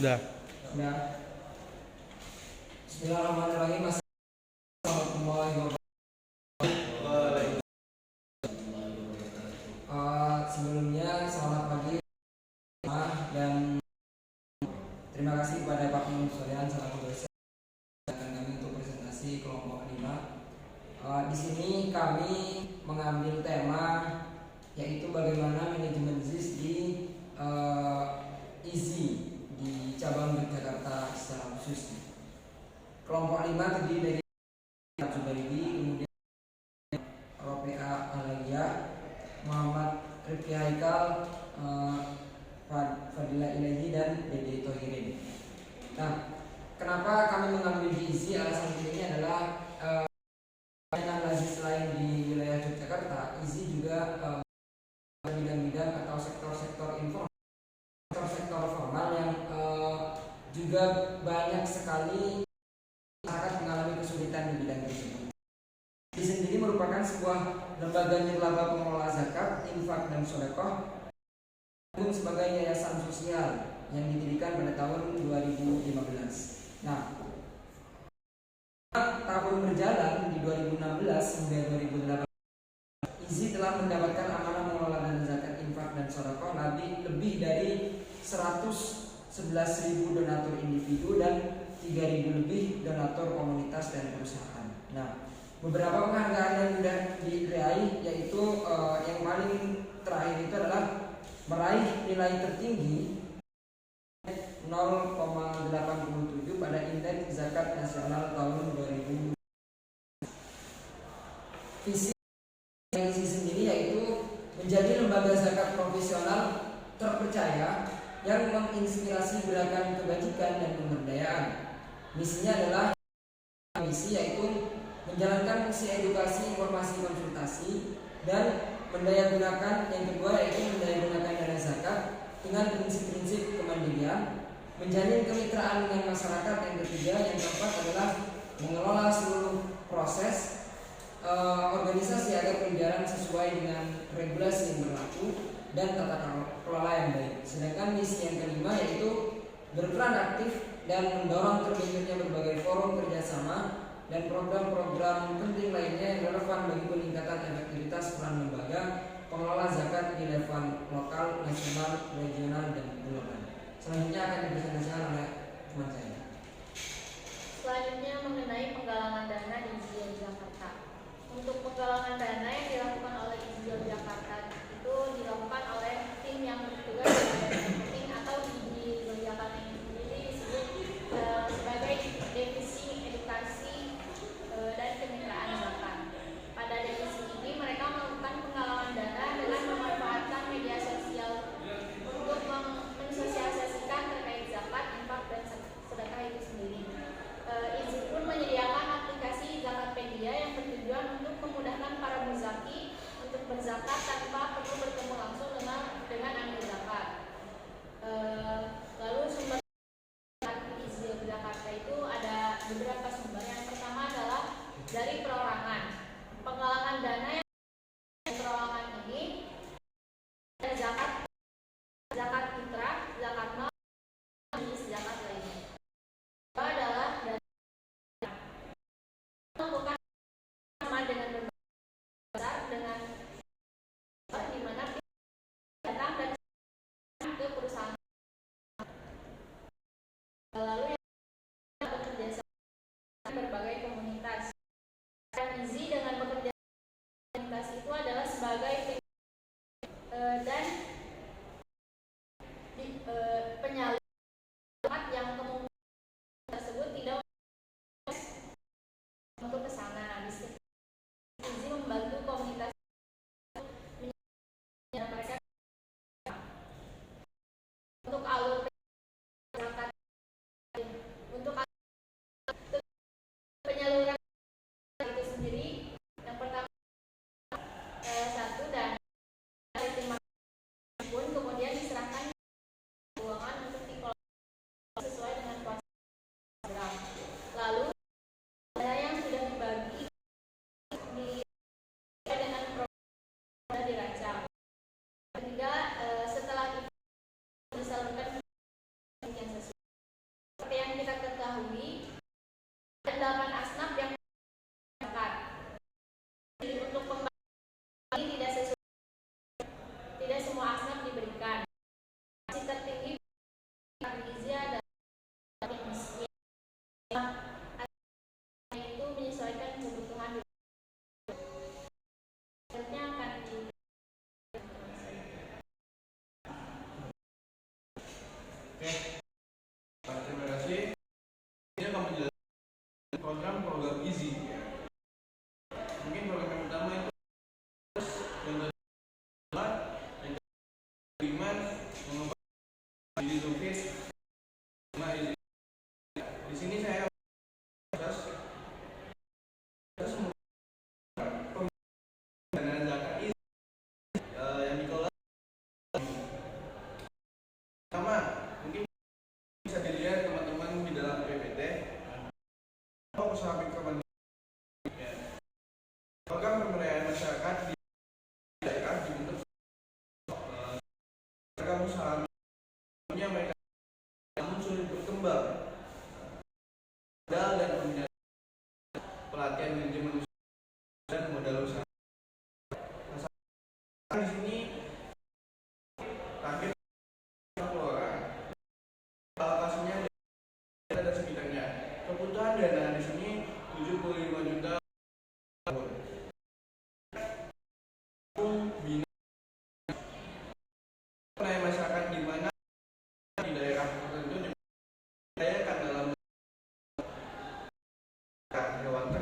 Sudah. Sudah. Bismillahirrahmanirrahim. Assalamualaikum warahmatullahi wabarakatuh. Sebelumnya selamat pagi dan terima kasih kepada Pak Menteri sekalian selaku dosen kami untuk presentasi kelompok 5. Di sini kami mengambil tema yaitu bagaimana manajemen ZIS di IZI di cabang Yogyakarta secara khusus. Kelompok 5 terdiri dari Zubaidi, kemudian Ropea Alagia, Muhammad Rifki Haikal, Fadila Ilahi, dan Dede Tohirin. Nah, kenapa kami mengambil di IZI? Alasan ini adalah dengan lazis lain di wilayah Yogyakarta, IZI juga bidang-bidang atau sektor-sektor informal, sektor formal yang juga banyak sekali akan mengalami kesulitan di bidang tersebut. Ini sendiri merupakan sebuah lembaga nirlaba pengelola zakat, infak, dan sedekah sebagai yayasan sosial yang didirikan pada tahun 2015. Nah, tahun berjalan di 2016 hingga 2018, IZI telah mendapatkan amanah mengelola dana zakat, infak, dan sedekah lebih dari 111.000 donatur individu dan 3.000 lebih donatur komunitas dan perusahaan. Nah, beberapa penghargaan yang sudah diraih yaitu yang paling terakhir itu adalah meraih nilai tertinggi 0,87 pada Indeks Zakat Nasional tahun 2000. Visi IZI sendiri yaitu menjadi lembaga zakat profesional terpercaya yang menginspirasi gerakan kebajikan dan pemberdayaan. Misinya adalah misi yaitu menjalankan fungsi edukasi, informasi, konsultasi, dan mendayagunakan. Yang kedua yaitu mendayagunakan dana zakat dengan prinsip-prinsip kemandirian, menjalin kemitraan dengan masyarakat. Yang ketiga, yang keempat adalah mengelola seluruh proses organisasi agar berjalan sesuai dengan regulasi yang berlaku dan tata kelola yang baik. Sedangkan misi yang kelima yaitu berperan aktif dan mendorong terbentuknya berbagai forum kerjasama dan program-program penting lainnya yang relevan bagi peningkatan efektivitas peran lembaga pengelola zakat di level lokal, nasional, regional, dan global. Selanjutnya akan dipresentasikan oleh teman saya. Selanjutnya mengenai penggalangan dana di IZI Jakarta. Untuk penggalangan dana yang dilakukan oleh IZI Jakarta itu dilakukan oleh tim yang bertugas sebagai marketing atau di Jakarta ini sendiri disebut sebagai divisi edukasi dan kemitraan zakat. Pada divisi ini mereka melakukan penggalangan dana dengan memanfaatkan media sosial untuk mensosialisasikan terkait zakat, infak, dan sedekah itu sendiri. IZI pun menyediakan aplikasi Zakatpedia yang bertujuan untuk memudahkan para muzaki untuk berzakat tanpa perlu bertemu langsung semua asnaf diberikan. Masih tertinggi gizi adalah miskin. Itu menyesuaikan kebutuhan selanjutnya akan terima kasih. Ini akan menjelaskan program gizi. Mungkin program yang utama itu yang kedua, yang kelima mengubah diri Zufis. Di sini saya pembayaran zakat yang dikelola pertama mungkin bisa dilihat teman-teman di dalam PPT usaha mikro program pemberdayaan masyarakat di daerah dibentuk program usaha mereka namun sulit berkembang modal dan pembinaan pelatihan manajemen usaha dan modal usaha. Di sini target 60 orang, alokasinya ada sekitarnya. Kebutuhan dana di sini 75 juta tahun. Bina masyarakat di mana di daerah tertentu diberdayakan dalam hewan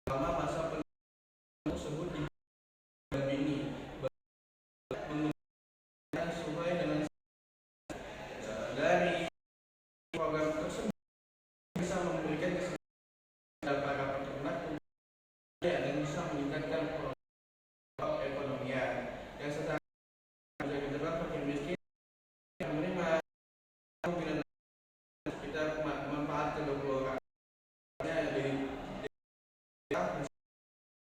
selama masa tersebut didampingi menggunakan sesuai dengan dari program tersebut bisa memberikan kesempatan para peternak dan bisa meningkatkan perekonomian yang secara peternak fakir miskin yang menerima kita manfaat ke 20 orang dari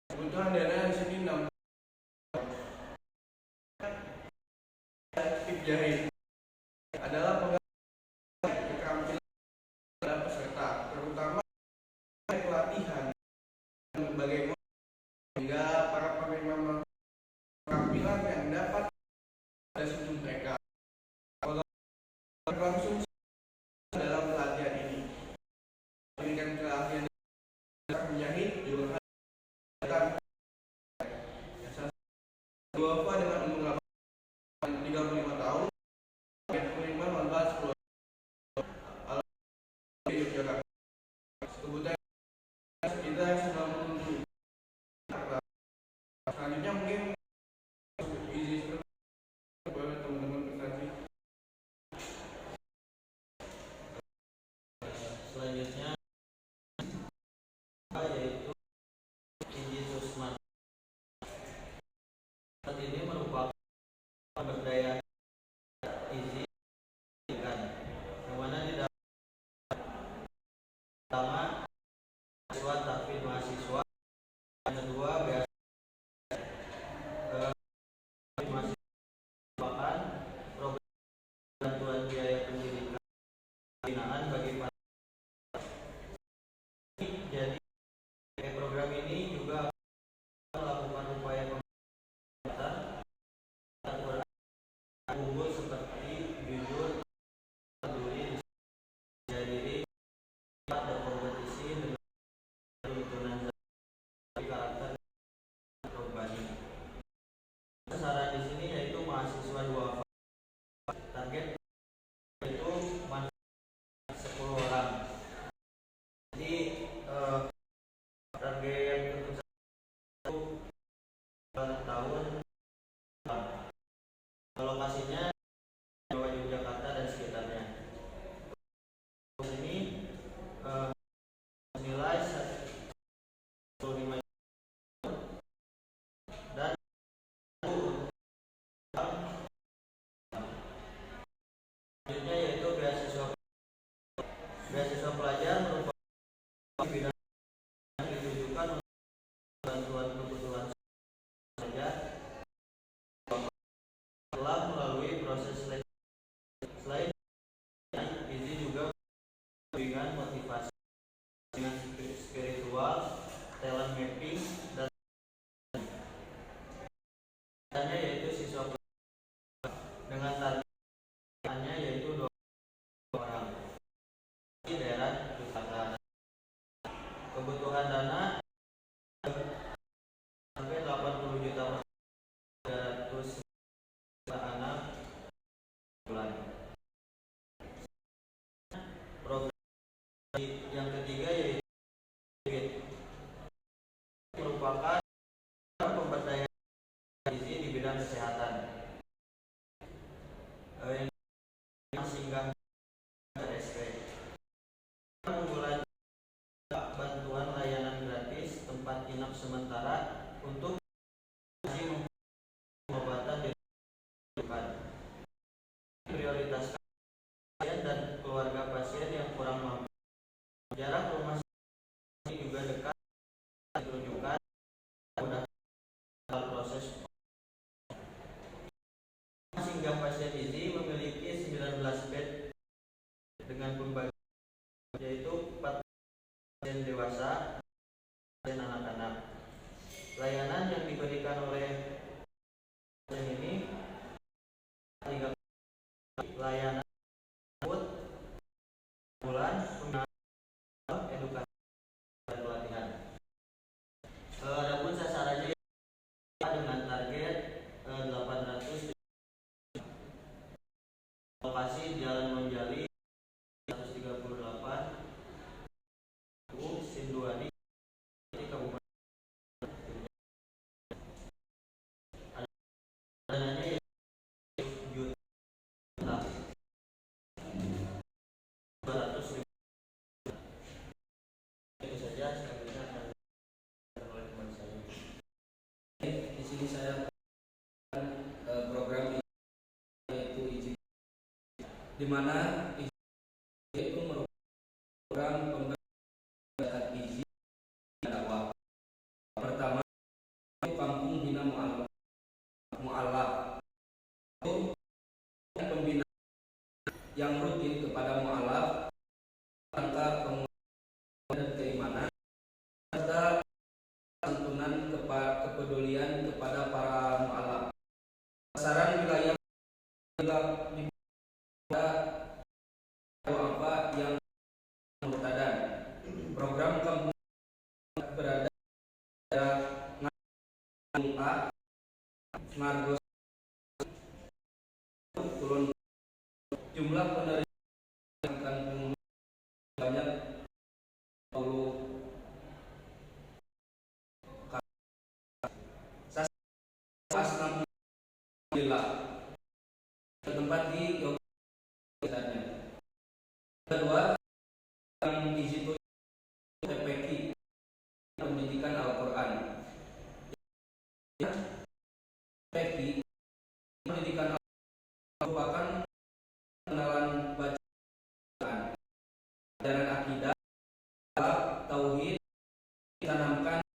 kebutuhan dana di sini 6 tip jahit adalah keterampilan pada peserta terutama pelatihan bagaimana sehingga para penerima keterampilan yang dapat pada situ mereka berlangsung dalam pelatihan ini memberikan keahlian menjahit juga duafa dengan umur 35 tahun yang penerima manfaat 10 di Yogyakarta kebutuhan sekitar 90 selanjutnya mungkin gizi boleh teman-teman presentasi. Selanjutnya yaitu gizi susman. Saat ini merupakan pemberdayaan gizi ikan yang mana di dalam pertama siswa tahfidz mahasiswa, yang kedua beasiswa mahasiswa merupakan program bantuan biaya pendidikan pembinaan bagi para jadi program ini juga melakukan upaya pembinaan unggul seperti jujur, peduli, percaya diri, berkompetisi dengan tuntunan karakter robbani. Sasaran di sini yaitu mahasiswa duafa. Target itu 10 orang. Jadi target yang tentu saja tahun lokasinya Yogyakarta dan sekitarnya. Ini nilai 15 dan selanjutnya yaitu beasiswa pelajar merupakan bidang yang ditujukan untuk bantuan kebutuhan saja telah melalui sehingga pasien IZI memiliki 19 bed dengan pembagian yaitu 4 pasien dewasa dan anak-anak. Layanan yang diberikan oleh pasien ini 3 layanan bulan edukasi dan pelatihan. Adapun sasarannya dengan target 800 lokasi Jalan Monjali 138 Sinduadi Kabupaten. Dananya juta 200.000. Itu saja selanjutnya akan oleh teman saya. Di sini saya program yaitu IZI, di mana IZI itu merupakan program pemberdayaan IZI dakwah. Pertama itu Kampung Bina Mu'alaf, itu pembinaan yang rutin kepada mu'alaf tentang kemuliaan dan keimanan serta santunan kepedulian kepada para mu'alaf. Sasaran wilayah apa yang murtadan. Program kampung berada daerah Ngargos Kulon. Jumlah penerima kampung banyak 20 asnaf tempat di Yogyakarta. Kedua, yang IZI TPQ pendidikan Al-Quran. TPQ pendidikan Al-Quran merupakan pengenalan bacaan, ajaran akidah, tauhid, ditanamkan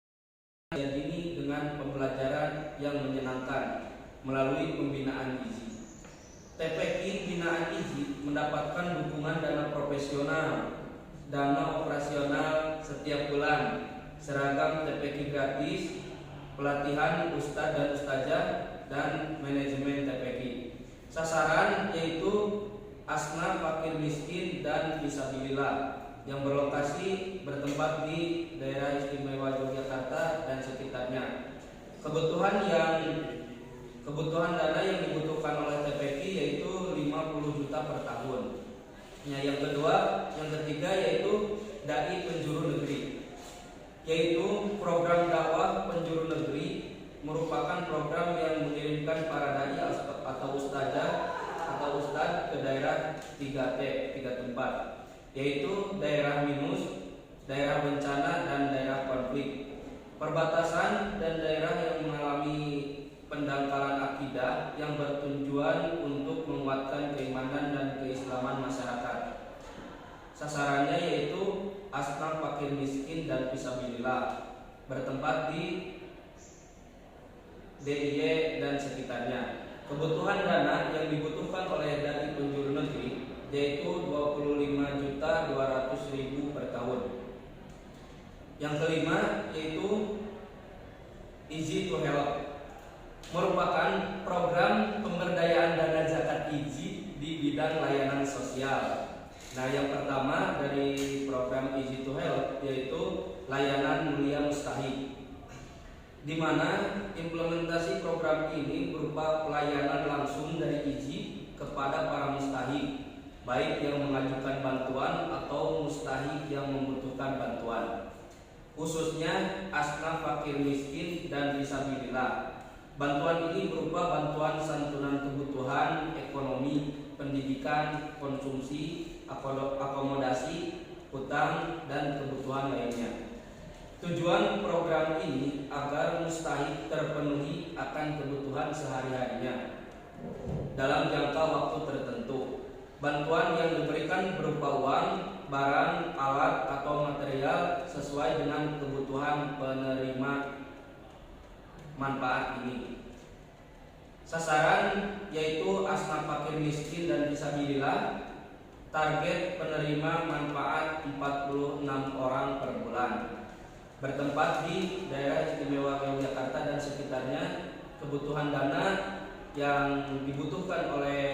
sejak dini dengan pembelajaran yang menyenangkan melalui pembinaan IZI. TPQ binaan IZI mendapatkan dukungan dana profesional, dana operasional setiap bulan, seragam TPQ gratis, pelatihan ustadz dan ustazah, dan manajemen TPQ. Sasaran yaitu asnaf, fakir miskin, dan fisabilillah yang berlokasi bertempat di daerah istimewa Yogyakarta dan sekitarnya. Kebutuhan dana yang dibutuhkan oleh TPQ yaitu 50 juta per tahun. Yang ketiga yaitu dai penjuru negeri, yaitu program dakwah penjuru negeri merupakan program yang mengirimkan para dai atau ustazah atau ustadz ke daerah 3 tempat, yaitu daerah minus, daerah bencana, dan daerah konflik, perbatasan, dan daerah yang mengalami pendangkalan akidah yang bertujuan untuk menguatkan keimanan dan keislaman masyarakat. Sasarannya yaitu asnaf, fakir miskin, dan fisabilillah bertempat di DIY dan sekitarnya. Kebutuhan dana yang dibutuhkan oleh dai penjuru negeri yaitu 25.200.000 per tahun. Yang kelima yaitu IZI to Help, merupakan program pemberdayaan dana zakat IZI di bidang layanan sosial. Nah, yang pertama dari program IZI to Help yaitu layanan mulia mustahik, di mana implementasi program ini berupa pelayanan langsung dari IZI kepada para mustahik, baik yang mengajukan bantuan atau mustahik yang membutuhkan bantuan, khususnya asnaf, fakir miskin, dan fisabilillah. Bantuan ini berupa bantuan santunan kebutuhan ekonomi, pendidikan, konsumsi, akomodasi, hutang, dan kebutuhan lainnya. Tujuan program ini agar mustahik terpenuhi akan kebutuhan sehari-harinya dalam jangka waktu tertentu. Bantuan yang diberikan berupa uang, barang, alat, atau material sesuai dengan kebutuhan penerima manfaat ini. Sasaran yaitu asnaf fakir miskin dan fisabilillah. Target penerima manfaat 46 orang per bulan. Bertempat di daerah istimewa Yogyakarta dan sekitarnya. Kebutuhan dana yang dibutuhkan oleh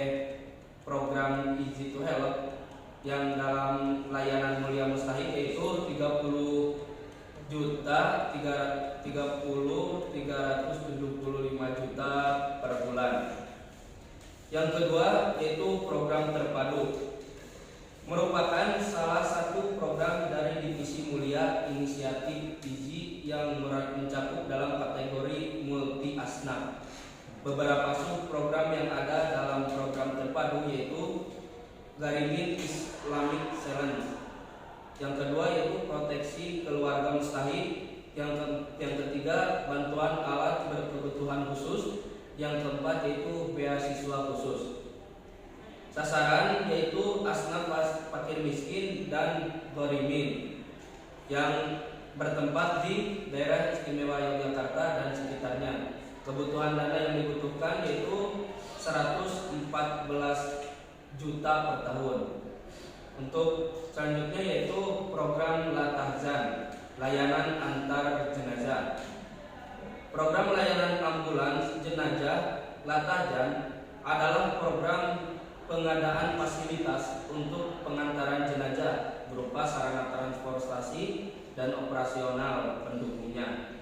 program Easy to Help yang dalam layanan Mulia Mustahik yaitu 375 juta per bulan. Yang kedua yaitu program terpadu, merupakan salah satu program dari Divisi Mulia Inisiatif Easy yang mencakup dalam kategori multi asnaf. Beberapa subprogram yang ada dalam program terpadu yaitu Garimin Islamic Challenge. Yang kedua yaitu proteksi keluarga mustahik. Yang ketiga bantuan alat berkebutuhan khusus. Yang keempat yaitu beasiswa khusus. Sasaran yaitu asnaf fakir miskin dan gorimin yang bertempat di daerah istimewa Yogyakarta dan sekitarnya. Kebutuhan dana yang dibutuhkan yaitu 114 juta per tahun. Untuk selanjutnya yaitu program Latahzan, layanan antar jenazah. Program layanan ambulans jenazah Latahzan adalah program pengadaan fasilitas untuk pengantaran jenazah berupa sarana transportasi dan operasional pendukungnya.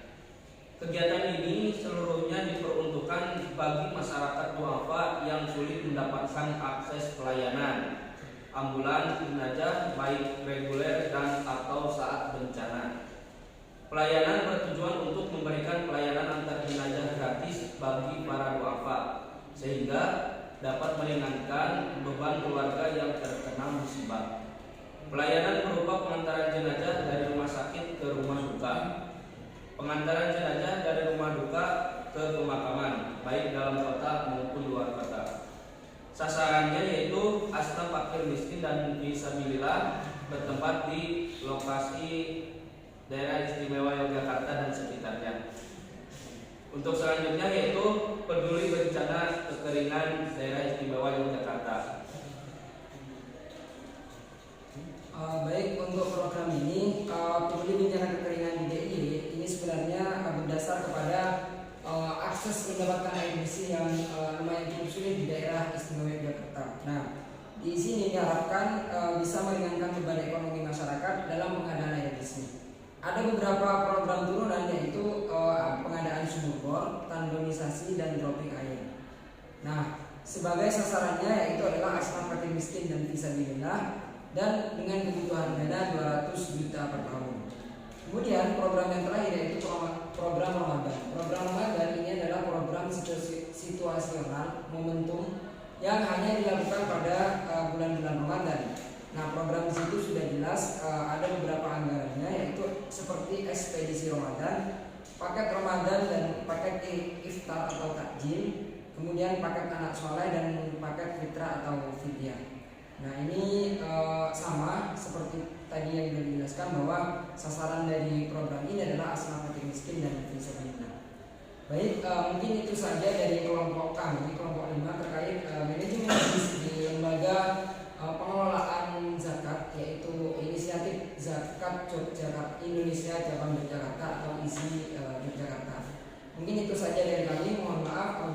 Kegiatan ini seluruhnya diperuntukkan bagi masyarakat duafa yang sulit mendapatkan akses pelayanan ambulans jenazah baik reguler dan atau saat bencana. Pelayanan bertujuan untuk memberikan pelayanan antar jenazah gratis bagi para duafa sehingga dapat meringankan beban keluarga yang terkena musibah. Pelayanan berupa pengantaran jenazah dari rumah sakit ke rumah duka, pengantaran jenazah dari rumah duka ke pemakaman, baik dalam kota maupun luar kota. Sasarannya yaitu asnaf fakir miskin dan fisabilillah bertempat di lokasi daerah istimewa Yogyakarta dan sekitarnya. Untuk selanjutnya yaitu peduli bencana kekeringan daerah istimewa Yogyakarta. Baik, untuk program ini peduli bencana kekeringan di DIY ini sebenarnya berdasar kepada akses mendapatkan air bersih yang lumayan cukup sulit di daerah istimewa Yogyakarta. Nah, di sini diharapkan bisa meringankan beban ekonomi masyarakat dalam pengadaan air bersih. Ada beberapa program turunan yaitu pengadaan sumur bor, tandonisasi dan dropping air. Nah, sebagai sasarannya yaitu adalah asnaf fakir miskin dan fisabilillah dan dengan kebutuhan dana 200 juta per tahun. Kemudian program yang terakhir yaitu program Ramadan. Program Ramadan ini adalah program situasional momentum yang hanya dilakukan pada bulan-bulan Ramadan. Nah, program di situ sudah jelas ada beberapa anggarannya yaitu seperti ekspedisi Ramadan, paket Ramadan dan paket iftar atau takjil, kemudian paket anak soleh dan paket fitrah atau fidyah. Nah, ini sama seperti tadi yang sudah dijelaskan bahwa sasaran dari program ini adalah asnaf fakir miskin dan fisabilillah. Baik, mungkin itu saja dari kelompok kami, kelompok 5 terkait manajemen di lembaga pengelolaan zakat yaitu Inisiatif Zakat Yogyakarta Indonesia Cabang Yogyakarta atau ISI Yogyakarta. Mungkin itu saja dari kami. Mohon maaf